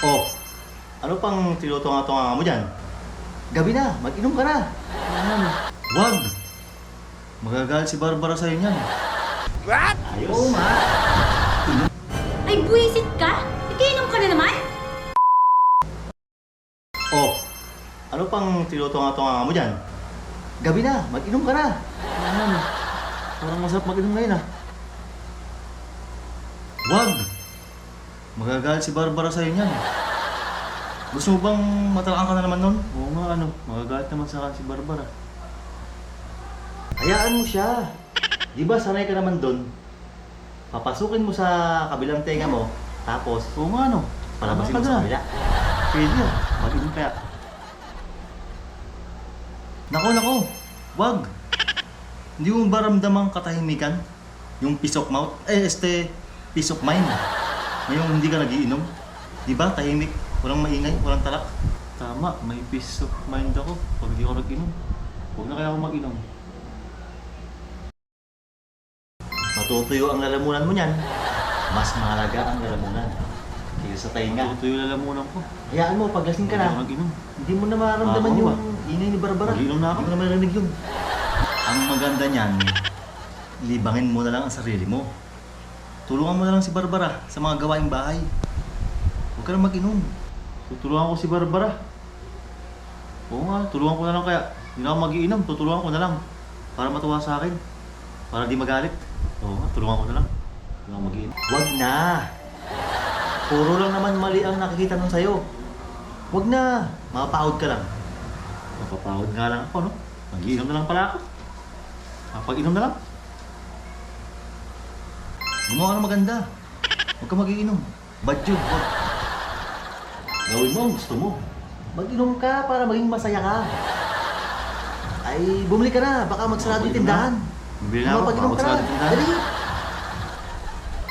Oh, ano pang tinutunga-tunga mo dyan? Gabi na, mag-inom ka na. Wag! Magagalit si Barbara sa'yo niyan. What? Ayos. Oo nga. Ay, buwisit ka? Ikiinom ka na naman? Oh, ano pang tinutunga-tunga mo dyan? Gabi na, mag-inom ka na. Parang masarap mag-inom ngayon ah. Wag! Magagalit si Barbara sa'yo niyan. Gusto mo bang matalaan ka na naman nun? Oo nga ano, magagalit naman sa akin si Barbara. Hayaan mo siya. Di ba sanay ka naman doon? Papasukin mo sa kabilang tenga mo, tapos, oo nga ano, palabasin mo sa kabila. Pwede yun, mag-inom kaya. Nako, wag! Hindi mo ba ramdamang katahimikan? Yung peace of mouth? Peace of mind. Ngayong hindi ka nagiinom. Di ba, tahimik, walang maingay, walang talak. Tama, may peace of mind ako pag hindi ako nag-inom. Huwag na kaya ako mag-inom. Matutuyo ang lalamunan mo niyan. Mas mahalaga ang lalamunan kaysa sa tainga. Matutuyo yung lalamunan ko. Hayaan mo, paglasing ka na, hindi mo na mararamdaman yung ingay ni Barbara. Mag-inom na ako. Hindi mo na marinig yun. Ang maganda niyan, libangin mo na lang ang sarili mo. Tulungan mo na lang si Barbara sa mga gawaing bahay. Huwag ka na mag-inom. Tutulungan ko si Barbara. Oo nga, tulungan ko na lang kaya. Hindi na ako mag-iinom, tutulungan ko na lang. Para matuwa sa akin. Para di magalit. Oo nga, tulungan ko na lang. Hindi na ako mag-iinom. Huwag na! Puro lang naman mali ang nakikita nun sa'yo. Huwag na! Mapapahod ka lang. Mapapahod nga lang ako, no? Mag-iinom na lang pala ako. Pag-inom na lang. Gumawa ka ng maganda. Huwag ka mag-iinom. Bad yun, huwag. Gawin mo ang gusto mo. Mag-inom ka para maging masaya ka. Ay, bumili ka na. Baka magsarado yung tindahan. Bumili na ako, baka magsarado yung tindahan. Dali!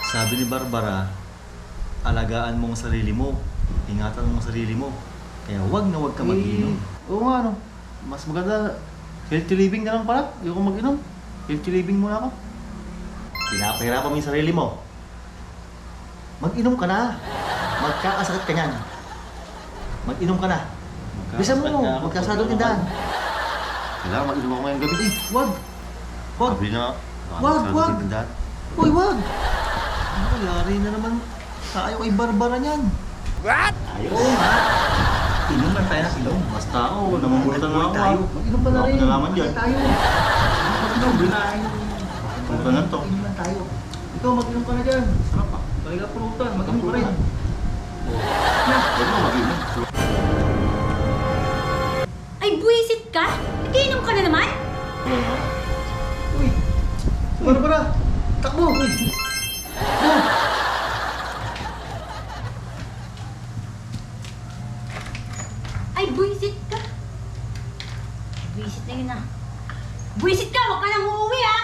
Sabi ni Barbara, alagaan mo ang sarili mo. Ingatan mo ang sarili mo. Kaya huwag na huwag ka mag-inom. Oo nga, no. Mas maganda, healthy living na lang pala. Ayoko mag-inom. Healthy living muna ako. Pinapahirapan mo yung sarili mo. Mag-inom ka na. Magkakasakit ka niyan. Mag-inom ka na. Bisa mo, magkasado tindahan. Kailangan mag-inom ako ngayong gabi. Eh, wag! Wag! Sabi na, wag! Uy, wag! Ano, yari na naman tayo kay Barbara niyan. What? Ayos. Oo nga. Inom lang tayo ng inom. Basta ako, namumulutan na ako. Mag-inom pa na rin. Ako nalaman dyan. Tayo. Mag-inom, binahin. Pulutan na to. Inom lang tayo. Ikaw, mag-inom ka na dyan. Sarap pa. Balik ka pulutan. Mag-inom ka rin. Huwag mo mag-inom. Ay, buwisit ka? Ikiinom ka na naman? Uy! Barbara! Takbo! Uy! Ay, buwisit ka. Buwisit na yun ah. Buwisit ka! Huwag ka nang uuwi ah!